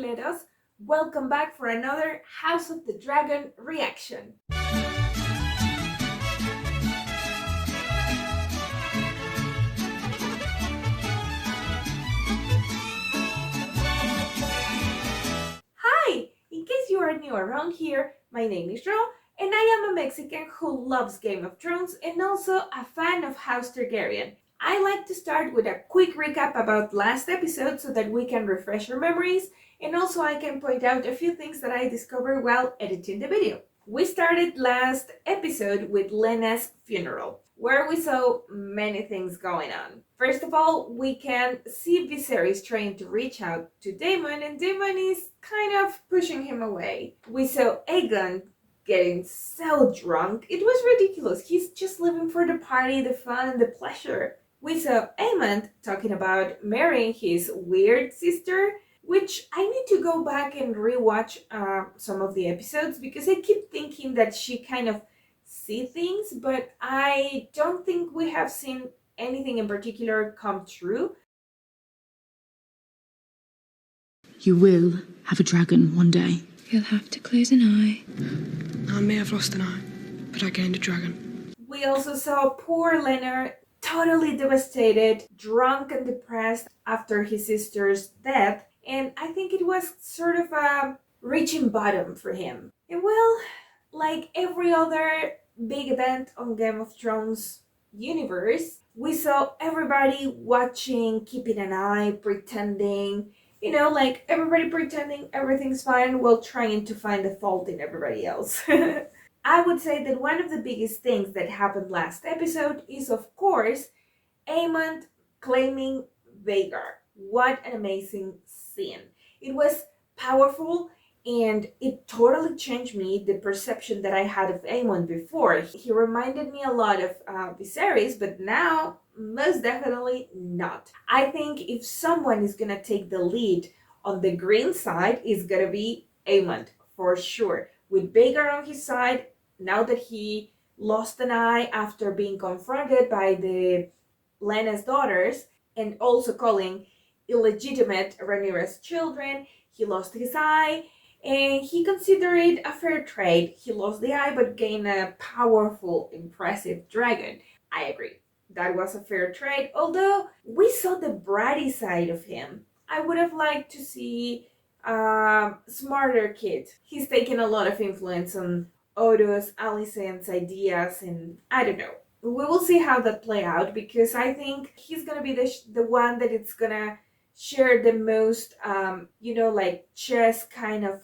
tequileros, welcome back for another House of the Dragon reaction. Hi! In case you are new around here, my name is Ro, and I am a Mexican who loves Game of Thrones and also a fan of House Targaryen. I like to start with a quick recap about last episode so that we can refresh our memories, and also I can point out a few things that I discovered while editing the video. We started last episode with Lenna's funeral, where we saw many things going on. First of all, we can see Viserys trying to reach out to Daemon, and Daemon is kind of pushing him away. We saw Aegon getting so drunk. It was ridiculous. He's just living for the party, the fun, and the pleasure. We saw Aemond talking about marrying his weird sister, which I need to go back and rewatch some of the episodes because I keep thinking that she kind of see things, but I don't think we have seen anything in particular come true. You will have a dragon one day. You'll have to close an eye. I may have lost an eye, but I gained a dragon. We also saw poor Rhaenyra totally devastated, drunk and depressed after his sister's death, and I think it was sort of a reaching bottom for him. And well, like every other big event on Game of Thrones universe, we saw everybody watching, keeping an eye, pretending, like everybody pretending everything's fine while trying to find the fault in everybody else. I would say that one of the biggest things that happened last episode is, of course, Aemond claiming Vhagar. What an amazing scene. It was powerful and it totally changed the perception that I had of Aemond before. He reminded me a lot of Viserys, but now most definitely not. I think if someone is gonna take the lead on the green side, it's gonna be Aemond, for sure. With Vhagar on his side, now that he lost an eye after being confronted by the Lenna's daughters and also calling illegitimate Rhaenyra's children, he lost his eye and he considered it a fair trade. He lost the eye but gained a powerful, impressive dragon. I agree. That was a fair trade, although we saw the bratty side of him. I would have liked to see smarter kid. He's taken a lot of influence on Otto's, Alicent's ideas, and I don't know. We will see how that play out because I think he's gonna be the one that it's gonna share the most, like chess kind of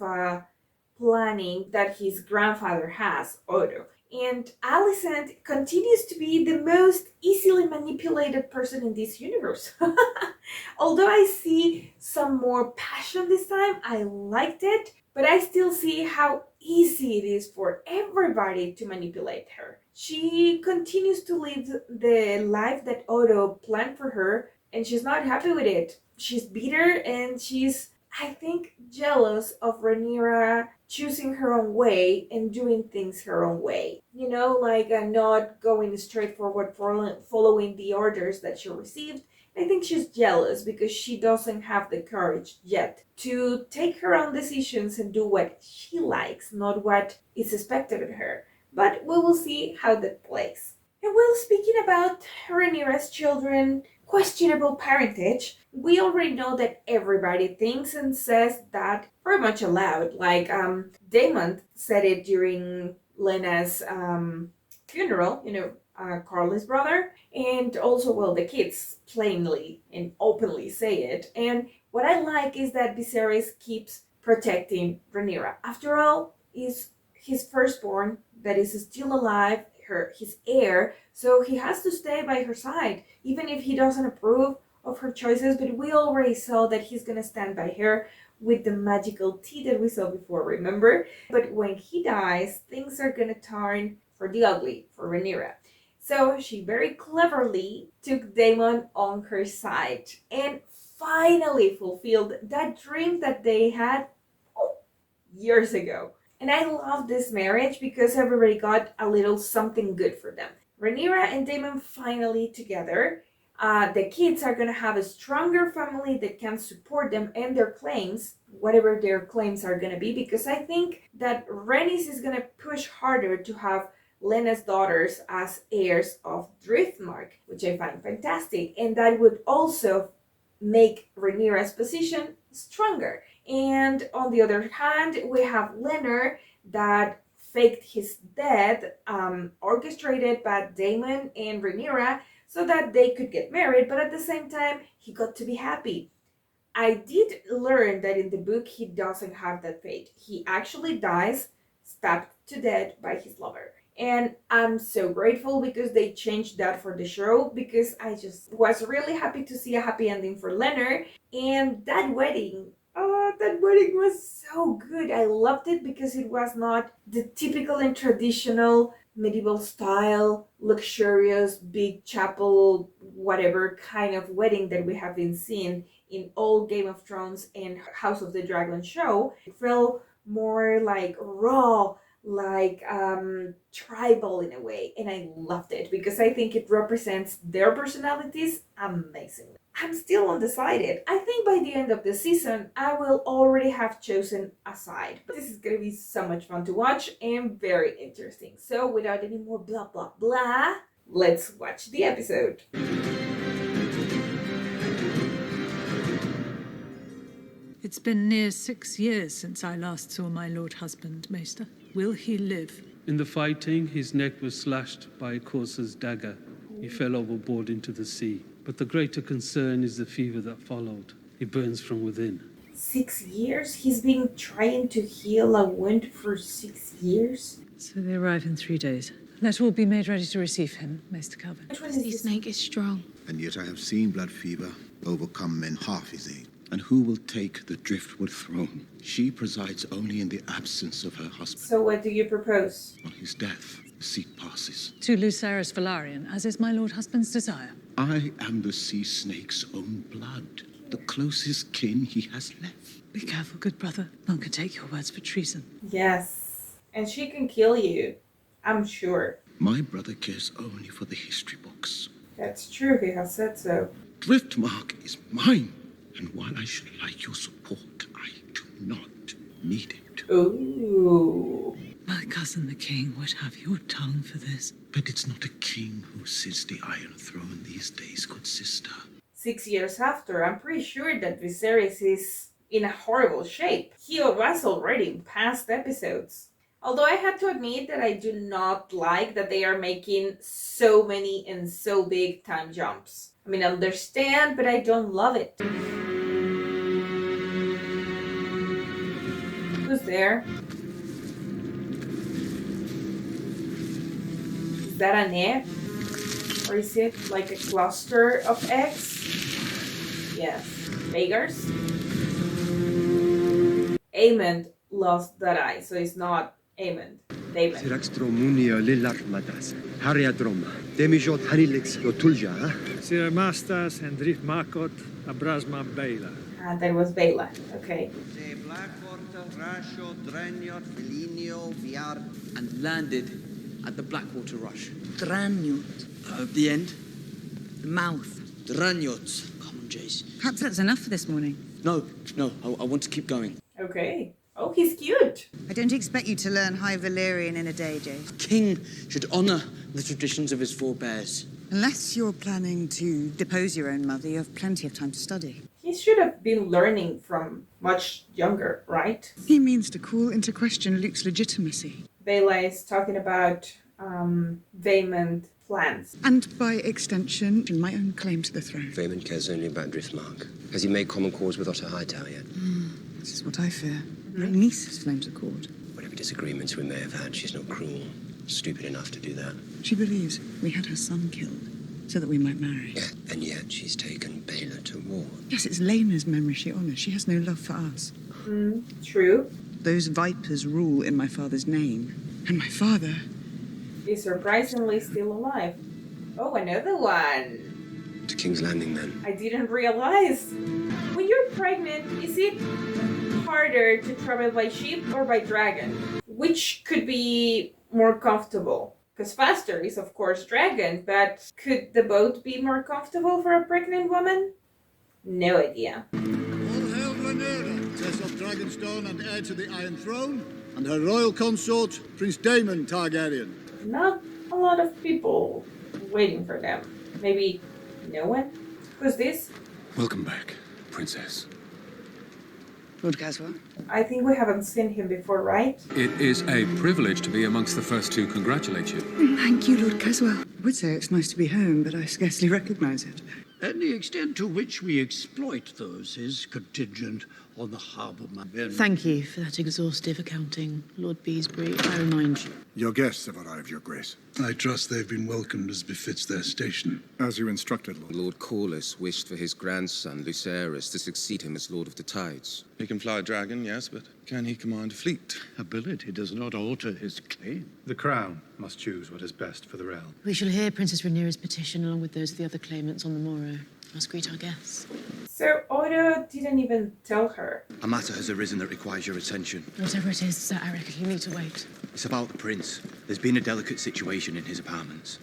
planning that his grandfather has, Otto. And Alicent continues to be the most easily manipulated person in this universe. Although I see some more passion this time, I liked it, but I still see how easy it is for everybody to manipulate her. She continues to live the life that Otto planned for her, and she's not happy with it. She's bitter and she's, I think, jealous of Rhaenyra choosing her own way and doing things her own way. Not going straight forward, following the orders that she received. I think she's jealous because she doesn't have the courage yet to take her own decisions and do what she likes, not what is expected of her. But we will see how that plays. And well, speaking about Rhaenyra's children, questionable parentage, we already know that everybody thinks and says that very much aloud. Like Daemon said it during Lenna's funeral, Carly's brother, and also, well, the kids plainly and openly say it. And what I like is that Viserys keeps protecting Rhaenyra. After all, is his firstborn that is still alive, his heir, so he has to stay by her side, even if he doesn't approve of her choices. But we already saw that he's gonna stand by her with the magical tea that we saw before, remember? But when he dies, things are gonna turn for the ugly for Rhaenyra. So she very cleverly took Daemon on her side and finally fulfilled that dream that they had years ago. And I love this marriage because everybody got a little something good for them. Rhaenyra and Daemon finally together. The kids are gonna have a stronger family that can support them and their claims whatever their claims are going to be, because I think that Rhaenys is going to push harder to have Lena's daughters as heirs of Driftmark, which I find fantastic, and that would also make Rhaenyra's position stronger. And on the other hand, we have Leonard that faked his death, orchestrated by Daemon and Rhaenyra so that they could get married, but at the same time, he got to be happy. I did learn that in the book, he doesn't have that fate. He actually dies stabbed to death by his lover. And I'm so grateful because they changed that for the show, because I just was really happy to see a happy ending for Leonard. And that wedding, oh, that wedding was so good. I loved it because it was not the typical and traditional medieval style, luxurious, big chapel, whatever kind of wedding that we have been seeing in all Game of Thrones and House of the Dragon show. It felt more like raw, like tribal in a way, and I loved it because I think it represents their personalities amazingly. I'm still undecided. I think by the end of the season I will already have chosen a side, but this is gonna be so much fun to watch and very interesting. So without any more blah blah blah, let's watch the episode. It's been near 6 years since I last saw my lord husband, Maester. Will he live? In the fighting, his neck was slashed by a courser's dagger. He fell overboard into the sea. But the greater concern is the fever that followed. It burns from within. 6 years? He's been trying to heal a wound for 6 years? So they arrive in 3 days. Let all be made ready to receive him, Maester Calvin. Which one is The this? snake is strong. And yet I have seen blood fever overcome men half his age. And who will take the driftwood throne? She presides only in the absence of her husband. So what do you propose? On his death, the seat passes. To Lucerys Velaryon, as is my lord husband's desire. I am the sea snake's own blood, the closest kin he has left. Be careful, good brother. None can take your words for treason. Yes. And she can kill you, I'm sure. My brother cares only for the history books. That's true, he has said so. Driftmark is mine, and while I should like your support, I do not need it. Ooh. My cousin the king would have your tongue for this. But it's not a king who sits the Iron Throne these days, good sister. 6 years after, I'm pretty sure that Viserys is in a horrible shape. He was already in past episodes. Although I have to admit that I do not like that they are making so many and so big time jumps. I mean, I understand, but I don't love it. Who's there? Is that an egg? Or is it like a cluster of eggs? Yes. Beggars? Aemond lost that eye, so it's not Aemond. Daemon. Siraxtromunia lilarmadas, Hariadroma, Demijot Hanilix Rotulja, Siramastas and Driftmarkot, Abrasma Baila. Ah, that was Baela. Okay. And landed at the Blackwater Rush. Dranyot. The end? The mouth. Dranyot. Come on, Jace. Perhaps that's enough for this morning. No, I want to keep going. Okay. Oh, he's cute. I don't expect you to learn High Valyrian in a day, Jace. King should honor the traditions of his forebears. Unless you're planning to depose your own mother, you have plenty of time to study. He should have been learning from much younger, right? He means to call into question Luke's legitimacy. Baela is talking about Vaemond plans. And by extension, my own claim to the throne. Vaemond cares only about Driftmark. Has he made common cause with Otter Hightower yet? This is what I fear. Rhaenys has flamed the court. Whatever disagreements we may have had, she's not cruel. Stupid enough to do that. She believes we had her son killed so that we might marry. Yeah, and yet she's taken Baela to war. Yes, it's Lena's memory she honours. She has no love for us. True. Those vipers rule in my father's name. And my father... is surprisingly still alive. Oh, another one. To King's Landing, then. I didn't realize. When you're pregnant, is it harder to travel by ship or by dragon? Which could be more comfortable? Because faster is, of course, dragon, but could the boat be more comfortable for a pregnant woman? No idea. All hail Rhaenyra, Tess of Dragonstone and heir to the Iron Throne, and her royal consort, Prince Daemon Targaryen. Not a lot of people waiting for them. Maybe no one? Who's this? Welcome back, Princess. Lord Caswell? I think we haven't seen him before, right? It is a privilege to be amongst the first to congratulate you. Thank you, Lord Caswell. I would say it's nice to be home, but I scarcely recognise it. And the extent to which we exploit those is contingent on the harbourman. Thank you for that exhaustive accounting, Lord Beesbury. I remind you. Your guests have arrived, Your Grace. I trust they've been welcomed as befits their station. As you instructed, Lord. Lord Corlys wished for his grandson, Lucerys, to succeed him as Lord of the Tides. He can fly a dragon, yes, but can he command a fleet? Ability does not alter his claim. The Crown must choose what is best for the realm. We shall hear Princess Rhaenyra's petition along with those of the other claimants on the morrow. Must greet our guests. So Odo didn't even tell her. A matter has arisen that requires your attention. Whatever it is, Sir Eric, you need to wait. It's about the prince. There's been a delicate situation in his apartments.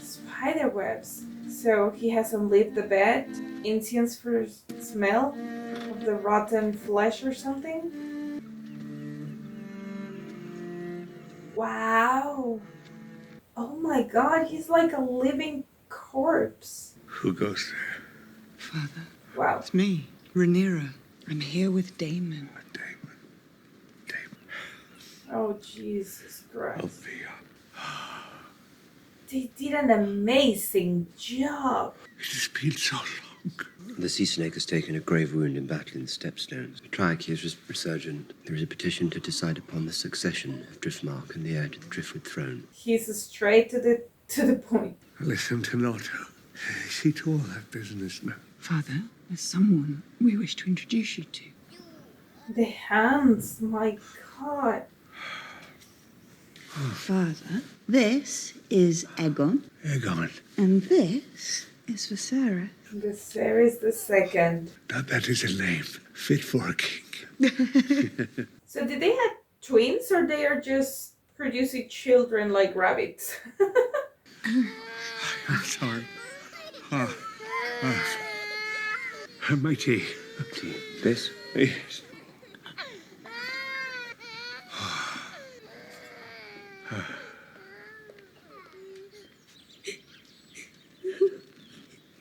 Spiderwebs. So he hasn't left the bed? Incense for smell of the rotten flesh or something? Wow. Oh my god, he's like a living corpse. Who goes there? Father. Wow. It's me, Rhaenyra. I'm here with Daemon. Oh, Jesus Christ. I'll be up. They did an amazing job. It has been so long. The sea snake has taken a grave wound in battle in the Stepstones. The trachea is resurgent. There is a petition to decide upon the succession of Driftmark and the heir to the Driftwood throne. He's straight to the point. Listen to Notto. See to all that business now. Father, there's someone we wish to introduce you to. The hands, my god. Father, this is Aegon. Aegon. And this is Viserys. The series the second. Now that is a name fit for a king. So did they have twins or they are just producing children like rabbits? I'm sorry. My tea. Tea. This? Yes.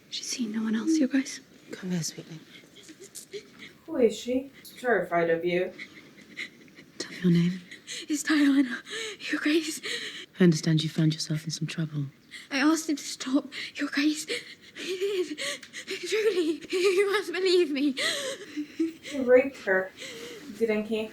She's seen no one else, Your Grace. Come here, sweetling. Who is she? Terrified of you. Tell me your name. It's Diana, Your Grace. I understand you found yourself in some trouble. I asked him to stop, Your Grace. He did. Truly, you must believe me. He raped her, didn't he?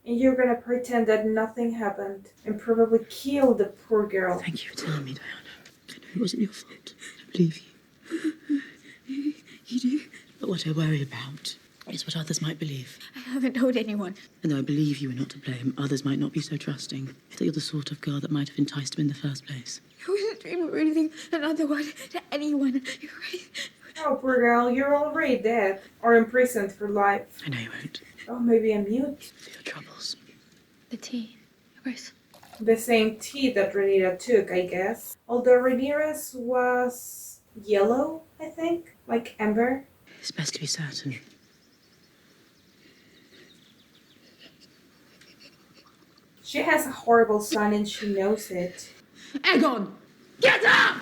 And you're gonna pretend that nothing happened and probably kill the poor girl. Thank you for telling me, Diana. I know it wasn't your fault. I believe you. You do? But what I worry about is what others might believe. I haven't told anyone. And though I believe you were not to blame, others might not be so trusting that you're the sort of girl that might have enticed him in the first place. I wasn't dreaming of anything another word to anyone, Your Grace. Oh, poor girl, you're already dead or imprisoned for life. I know you won't. Oh, maybe a mute. For your troubles. The tea, Your Grace. The same tea that Rhaenyra took, I guess. Although Rhaenyra's was yellow, I think, like amber. It's best to be certain. She has a horrible son and she knows it. Aegon! Get up!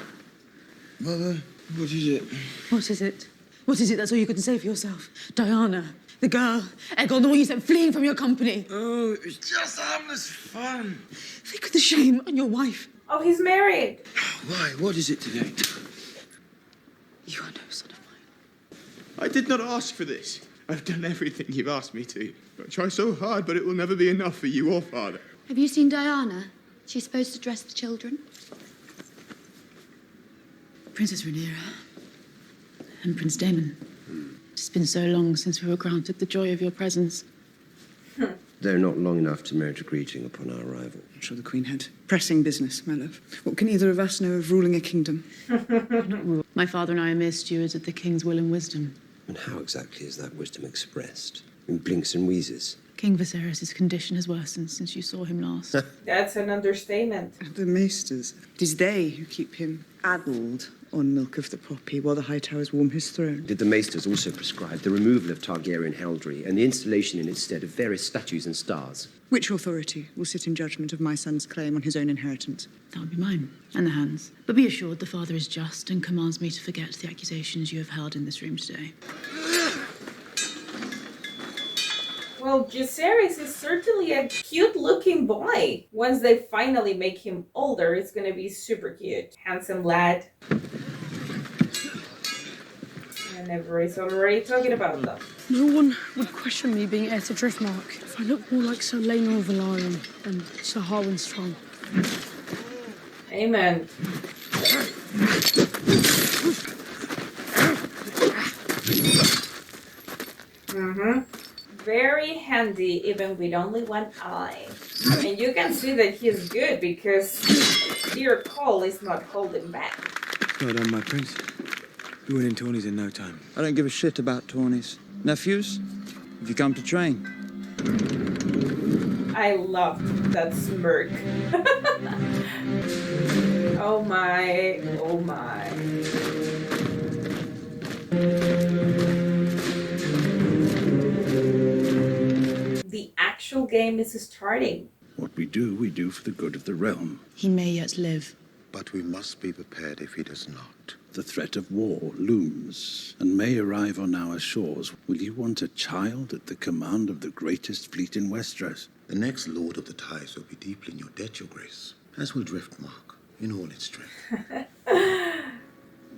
Mother, what is it? What is it? What is it? That's all you can say for yourself. Diana, the girl, Aegon, the one you sent fleeing from your company. Oh, it was just harmless fun. Think of the shame on your wife. Oh, he's married. Why? What is it today? You are no son of mine. I did not ask for this. I've done everything you've asked me to. I try so hard, but it will never be enough for you or Father. Have you seen Diana? She's supposed to dress the children. Princess Rhaenyra and Prince Daemon. It's been so long since we were granted the joy of your presence. They're not long enough to merit a greeting upon our arrival. I'm sure the Queen had pressing business, my love. What can either of us know of ruling a kingdom? My father and I are mere stewards of the king's will and wisdom. And how exactly is that wisdom expressed? In blinks and wheezes? King Viserys' condition has worsened since you saw him last. That's an understatement. The maesters. It is they who keep him addled on milk of the poppy while the High Towers warm his throne. Did the maesters also prescribe the removal of Targaryen heraldry and the installation in its stead of various statues and stars? Which authority will sit in judgment of my son's claim on his own inheritance? That would be mine, and the hands. But be assured the father is just and commands me to forget the accusations you have held in this room today. Well, Jacaerys is certainly a cute-looking boy. Once they finally make him older, it's gonna be super cute. Handsome lad. And everybody's already talking about them. No one would question me being heir to Driftmark if I looked more like Sir Rhaenyra of Velaryon than Sir Harwin Strong. Amen. Very handy, even with only one eye. And you can see that he's good because dear Cole is not holding back. Well done, my prince. You're winning tourneys in no time. I don't give a shit about tourneys. Nephews, if you come to train. I love that smirk. Oh my, oh my. The actual game is starting. What we do for the good of the realm. He may yet live. But we must be prepared if he does not. The threat of war looms and may arrive on our shores. Will you want a child at the command of the greatest fleet in Westeros? The next Lord of the Tides will be deeply in your debt, your grace, as will Driftmark, in all its strength.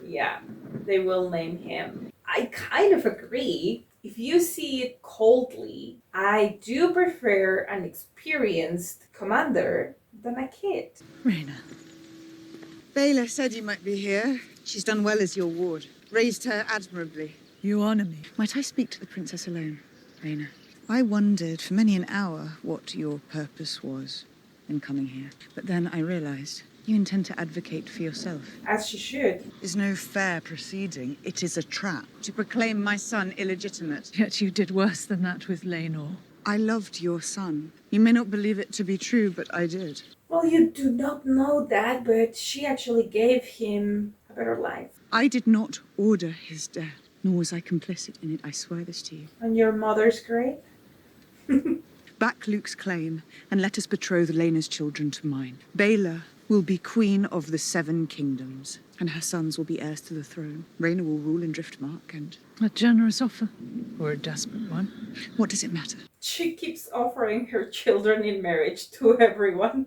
Yeah, they will name him. I kind of agree. If you see it coldly, I do prefer an experienced commander than a kid. Rhaenyra. Baela said you might be here. She's done well as your ward. Raised her admirably. You honor me. Might I speak to the princess alone, Rhaenyra? I wondered for many an hour what your purpose was in coming here. But then I realized you intend to advocate for yourself. As she should. Is no fair proceeding. It is a trap to proclaim my son illegitimate. Yet you did worse than that with Laenor. I loved your son. You may not believe it to be true, but I did. Well, you do not know that, but she actually gave him a better life. I did not order his death, nor was I complicit in it. I swear this to you. On your mother's grave? Back Luke's claim, and let us betroth Laena's children to mine. Baela will be queen of the 7 kingdoms, and her sons will be heirs to the throne. Rhaenyra will rule in Driftmark, and... A generous offer, or a desperate one? What does it matter? She keeps offering her children in marriage to everyone.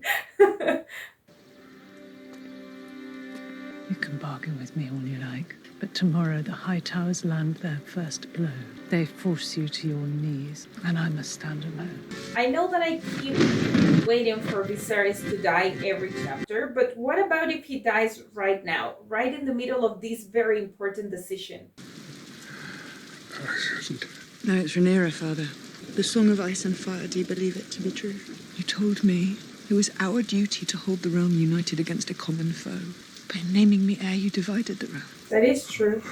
You can bargain with me all you like, but tomorrow the High Towers land their first blow. They force you to your knees, and I must stand alone. I know that I keep waiting for Viserys to die every chapter, but what about if he dies right now, right in the middle of this very important decision? I shouldn't. No, it's Rhaenyra, Father. The Song of Ice and Fire, do you believe it to be true? You told me it was our duty to hold the realm united against a common foe. By naming me heir, you divided the realm. That is true.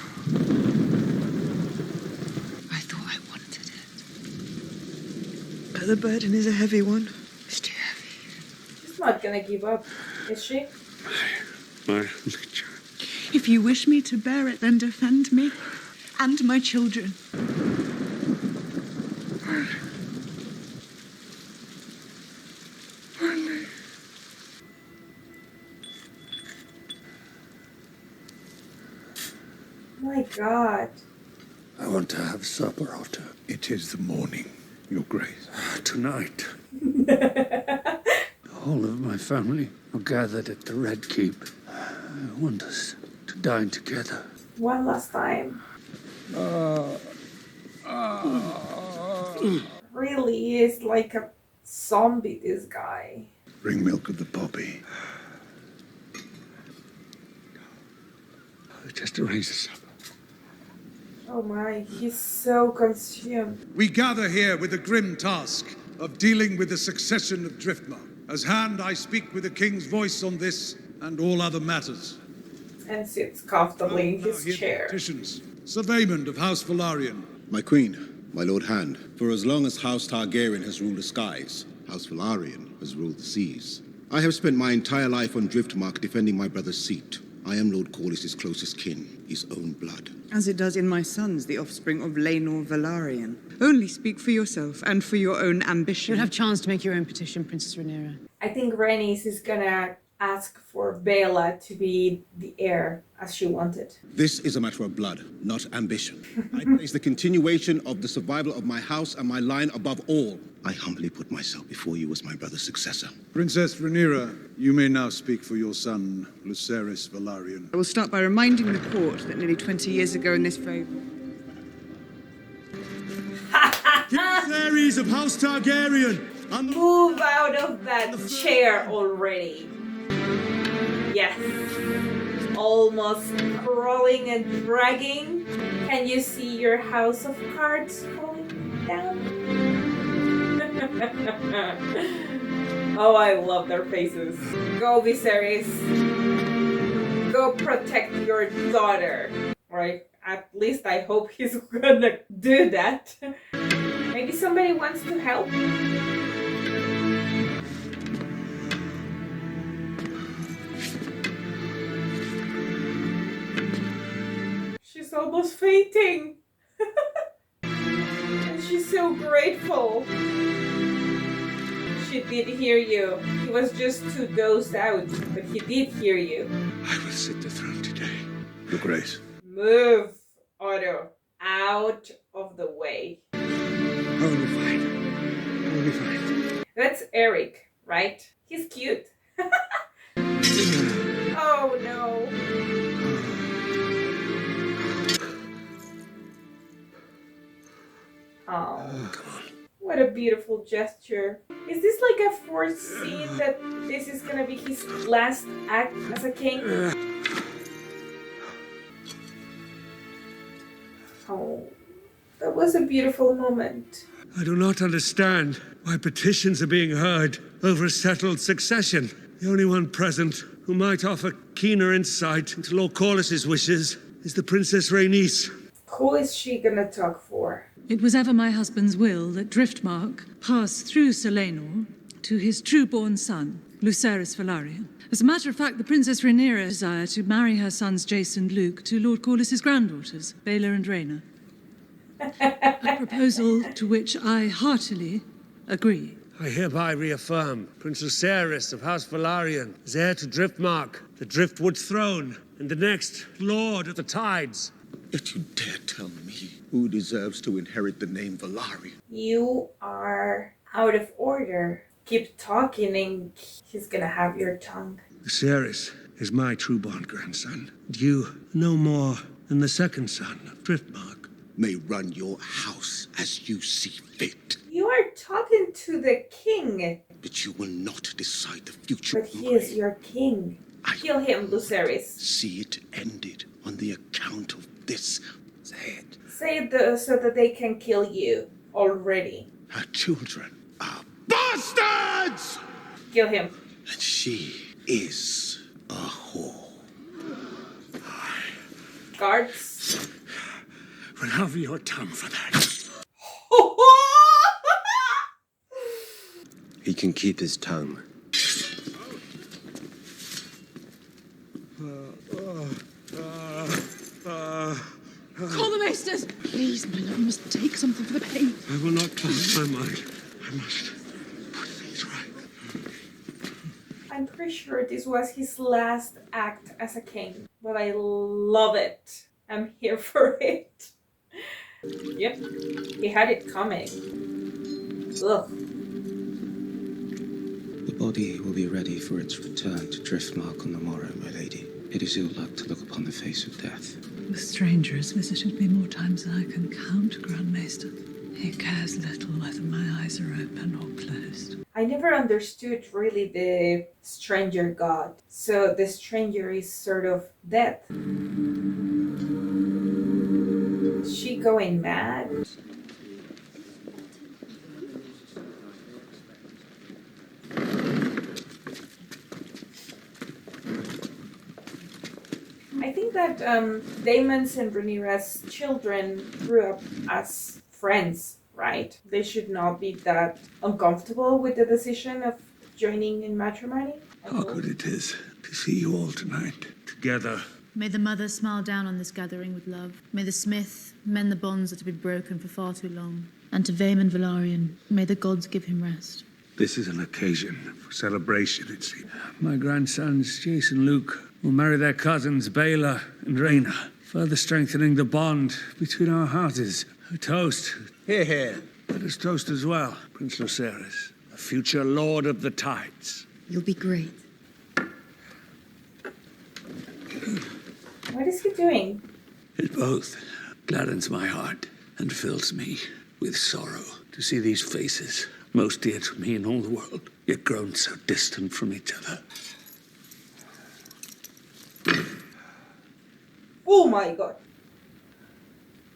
I thought I wanted it. But the burden is a heavy one. It's too heavy. She's not gonna give up, is she? My only child. If you wish me to bear it, then defend me and my children. My God. I want to have supper, Otto. It is the morning, your grace. Tonight. The whole of my family are gathered at the Red Keep. I want us to dine together. One last time. Really is like a zombie, this guy. Bring milk of the poppy. Just arrange the supper. Oh my, he's so consumed. We gather here with the grim task of dealing with the succession of Driftmark. As hand, I speak with the king's voice on this and all other matters. And sits comfortably in his chair. Petitions. Sir Vaymond of House Velaryon. My queen, My Lord Hand, for as long as House Targaryen has ruled the skies, House Velaryon has ruled the seas. I have spent my entire life on Driftmark defending my brother's seat. I am Lord Corlys' closest kin, his own blood. As it does in my sons, the offspring of Rhaenys Velaryon. Only speak for yourself and for your own ambition. You'll have chance to make your own petition, Princess Rhaenyra. I think Rhaenys is gonna ask for Baela to be the heir as she wanted. This is a matter of blood, not ambition. I place the continuation of the survival of my house and my line above all. I humbly put myself before you as my brother's successor. Princess Rhaenyra, you may now speak for your son, Lucerys Velaryon. I will start by reminding the court that nearly 20 years ago in this very... Fairies of House Targaryen! Move out of that chair already. Yes. Almost crawling and dragging. Can you see your house of cards falling down? Oh, I love their faces. Go, Viserys. Go protect your daughter. Right? At least I hope he's gonna do that. Maybe somebody wants to help? She's almost fainting. And she's so grateful. She did hear you. He was just too dozed out, but he did hear you. I will sit the throne today, Your Grace. Move, Otto. Out of the way. I will be fine. I will be fine. That's Eric, right? He's cute. Oh no. Oh, come on. What a beautiful gesture. Is this like a foreseen that this is gonna be his last act as a king? Oh, that was a beautiful moment. I do not understand why petitions are being heard over a settled succession. The only one present who might offer keener insight into Lord Corlys's wishes is the Princess Rhaenys. Who is she gonna talk for? It was ever my husband's will that Driftmark pass through Sir Laenor to his true-born son, Lucerys Velaryon. As a matter of fact, the Princess Rhaenyra desired to marry her sons Jace and Luke to Lord Corlys's granddaughters, Baela and Rhaena. A proposal to which I heartily agree. I hereby reaffirm Prince Lucerys of House Velaryon is heir to Driftmark, the Driftwood throne, and the next Lord of the Tides. Yet you dare tell me who deserves to inherit the name Velaryon? You are out of order. Keep talking and he's gonna have your tongue. Lucerys is my true-born grandson, and you no more than the second son of Driftmark. May run your house as you see fit. You are talking to the king. But you will not decide the future. But he is your king. Kill him, Lucerys. See it ended on the account of this. Say it. Say it so that they can kill you already. Her children are bastards! Kill him. And she is a whore. Guards. We'll have your tongue for that. He can keep his tongue. Call the maesters! Please, my love, you must take something for the pain. I will not close my mind. I must put things right. I'm pretty sure this was his last act as a king, but I love it. I'm here for it. Yep, he had it coming. Ugh. The body will be ready for its return to Driftmark on the morrow, my lady. It is ill luck to look upon the face of death. The stranger has visited me more times than I can count, Grand Maester. He cares little whether my eyes are open or closed. I never understood really the stranger god. So the stranger is sort of death. Is she going mad? I think that Daemon's and Rhaenyra's children grew up as friends, right? They should not be that uncomfortable with the decision of joining in matrimony. How good it is to see you all tonight, together. May the mother smile down on this gathering with love. May the smith mend the bonds that have been broken for far too long. And to Vaemon Velaryon, may the gods give him rest. This is an occasion for celebration, it seems. My grandsons, Jace and Luke, will marry their cousins, Baela and Rhaenyra, further strengthening the bond between our houses. A toast. Hear, hear. Let us toast as well, Prince Lucerys, the future Lord of the Tides. You'll be great. What is he doing? It both gladdens my heart and fills me with sorrow to see these faces, most dear to me in all the world, yet grown so distant from each other. Oh my god.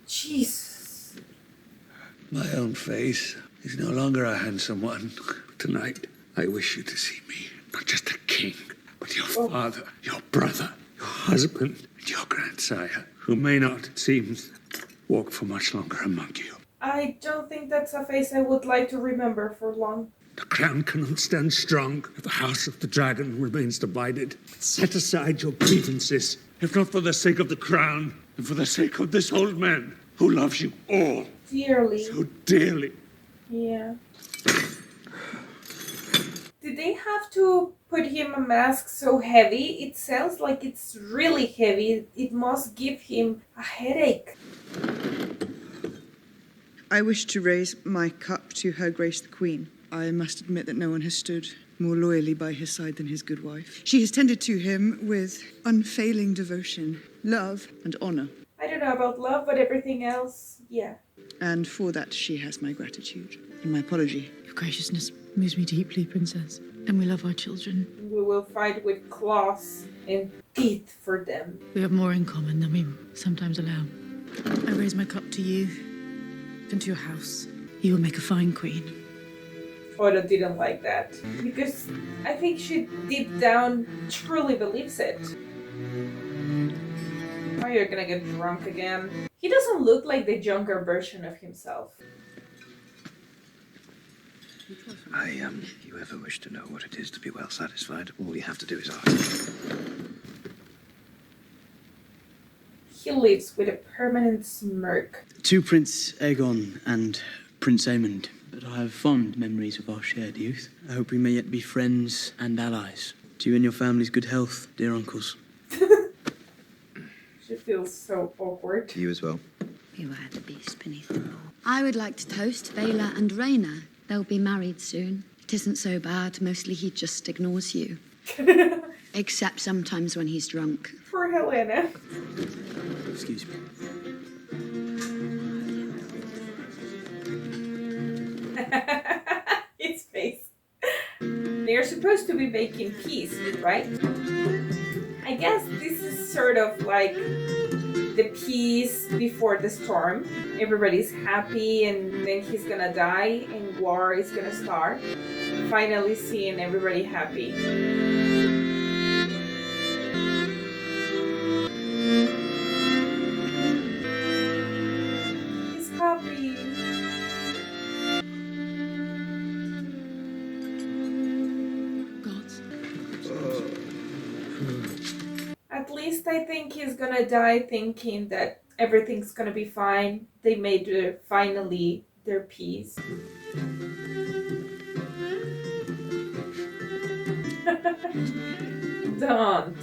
Jesus. My own face is no longer a handsome one. Tonight, I wish you to see me, not just a king, but your father, your brother, your husband, and your grandsire, who may not, it seems, walk for much longer among you. I don't think that's a face I would like to remember for long. The crown cannot stand strong if the House of the Dragon remains divided. Set aside your grievances, if not for the sake of the crown, and for the sake of this old man who loves you all Dearly. so dearly. Yeah. Did they have to put him a mask so heavy? It sounds like it's really heavy. It must give him a headache. I wish to raise my cup to Her Grace the Queen. I must admit that no one has stood more loyally by his side than his good wife. She has tended to him with unfailing devotion, love, and honour. I don't know about love, but everything else, yeah. And for that, she has my gratitude and my apology. Your graciousness moves me deeply, Princess. And we love our children. We will fight with claws and teeth for them. We have more in common than we sometimes allow. I raise my cup to you and to your house. You will make a fine queen. Oda didn't like that. Because I think she deep down truly believes it. Oh, you're gonna get drunk again. He doesn't look like the younger version of himself. If you ever wish to know what it is to be well satisfied, all you have to do is ask. He lives with a permanent smirk. To Prince Aegon and Prince Aemond, but I have fond memories of our shared youth. I hope we may yet be friends and allies. To you and your family's good health, dear uncles. She feels so awkward. To you as well. Beware the beast beneath the wall. I would like to toast Baela and Rhaenyra. They'll be married soon. It isn't so bad. Mostly he just ignores you. Except sometimes when he's drunk. Poor Helena. Excuse me. His face. They're supposed to be making peace, right? I guess this is sort of like the peace before the storm. Everybody's happy and then he's gonna die and war is gonna start. Finally seeing everybody happy. He's happy. At least I think he's gonna die thinking that everything's gonna be fine. They made finally their peace. Don't.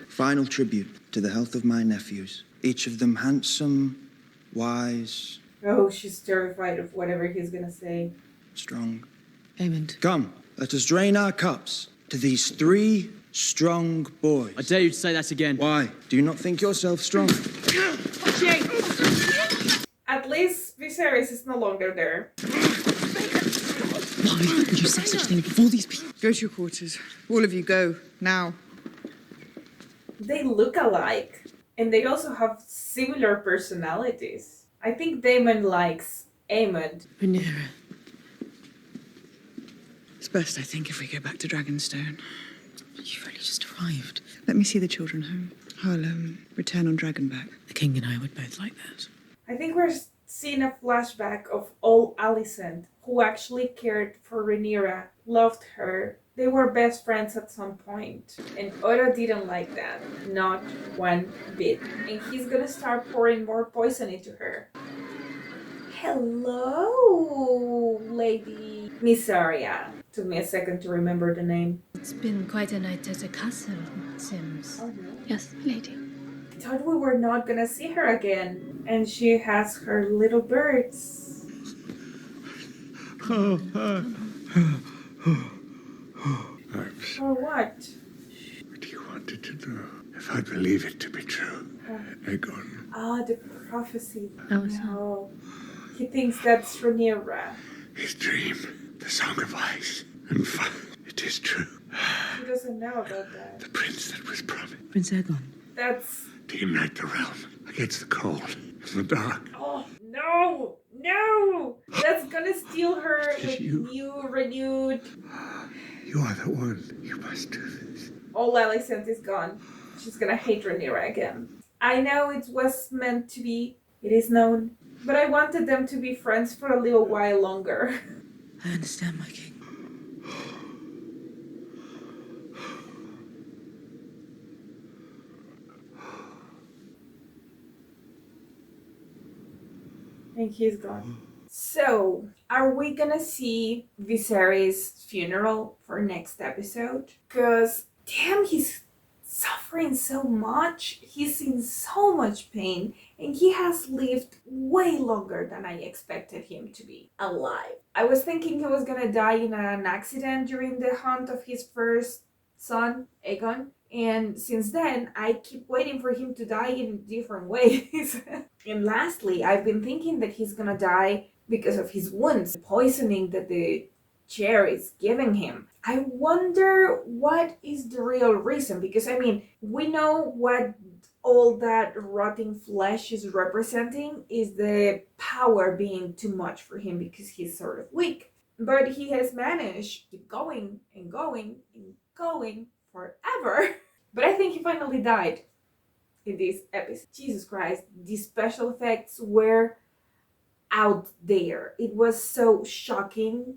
Final tribute to the health of my nephews. Each of them handsome, wise. Oh, she's terrified of whatever he's gonna say. Strong. Aemond. Come, let us drain our cups to these 3 strong boys. I dare you to say that again. Why? Do you not think yourself strong? At least Viserys is no longer there. Why would you say such a thing before these people? Go to your quarters. All of you go, now. They look alike. And they also have similar personalities. I think Daemon likes Aemond. Rhaenyra. It's best, I think, if we go back to Dragonstone. You've only just arrived. Let me see the children home. I'll return on Dragonback. The king and I would both like that. I think we're seeing a flashback of old Alicent, who actually cared for Rhaenyra, loved her. They were best friends at some point, and Otto didn't like that, not one bit. And he's gonna start pouring more poison into her. Hello, Lady Missaria. Took me a second to remember the name. It's been quite a night at the castle, it seems. Oh, no. Yes, lady. I thought we were not gonna see her again. And she has her little birds. I'm Or what? What you wanted to know. If I believe it to be true. Aegon. Ah, the prophecy. Oh, No. He thinks that's Rhaenyra. His dream. The Song of Ice and Fire. It is true. He doesn't know about that. The prince that was promised. Prince Aegon. That's... To unite the realm against the cold and the dark. Oh, no! No! That's gonna steal her with new, renewed... You are the one. You must do this. All Alicent is gone. She's gonna hate Rhaenyra again. I know it was meant to be. It is known. But I wanted them to be friends for a little while longer. I understand, my king. And he's gone. So, are we gonna see Viserys' funeral for next episode? Because, damn, he's suffering so much. He's in so much pain. And he has lived way longer than I expected him to be alive. I was thinking he was gonna die in an accident during the hunt of his first son, Aegon. And since then, I keep waiting for him to die in different ways. And lastly, I've been thinking that he's gonna die because of his wounds, the poisoning that the chair is giving him. I wonder what is the real reason, because I mean, we know what all that rotting flesh is representing is the power being too much for him because he's sort of weak. But he has managed to keep going and going and going forever. But I think he finally died in this episode. Jesus Christ, these special effects were out there. It was so shocking,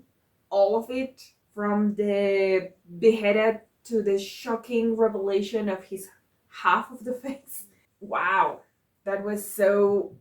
all of it, from the beheaded to the shocking revelation of his half of the face. Wow, that was so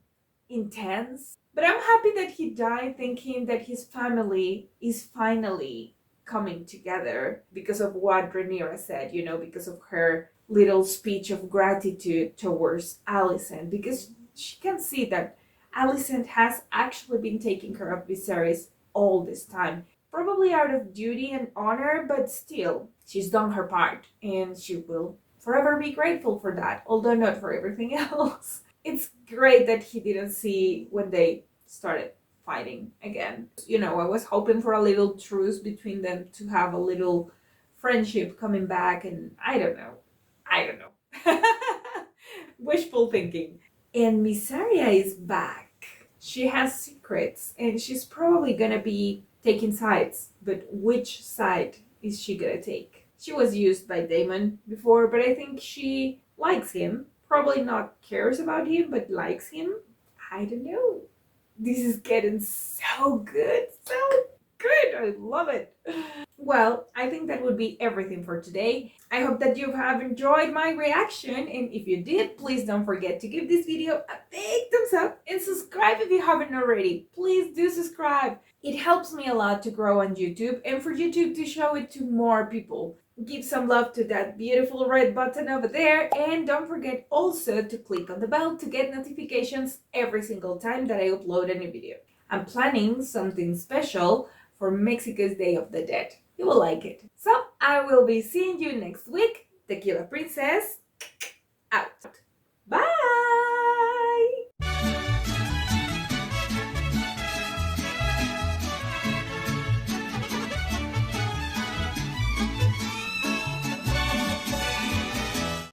intense. But I'm happy that he died thinking that his family is finally coming together because of what Rhaenyra said, you know, because of her little speech of gratitude towards Alicent, because she can see that Alicent has actually been taking care of Viserys all this time. Probably out of duty and honor, but still, she's done her part, and she will forever be grateful for that, although not for everything else. It's great that he didn't see when they started fighting again. You know, I was hoping for a little truce between them to have a little friendship coming back, and I don't know. Wishful thinking. And Missaria is back. She has secrets, and she's probably gonna be taking sides. But which side is she gonna take? She was used by Daemon before, but I think she likes him. Probably not cares about him, but likes him. I don't know. This is getting so good. So good. I love it. Well, I think that would be everything for today. I hope that you have enjoyed my reaction, and if you did, please don't forget to give this video a big thumbs up and subscribe if you haven't already. Please do subscribe. It helps me a lot to grow on YouTube and for YouTube to show it to more people. Give some love to that beautiful red button over there, and don't forget also to click on the bell to get notifications every single time that I upload a new video. I'm planning something special for Mexico's Day of the Dead. You will like it. So I will be seeing you next week. Tequila Princess out.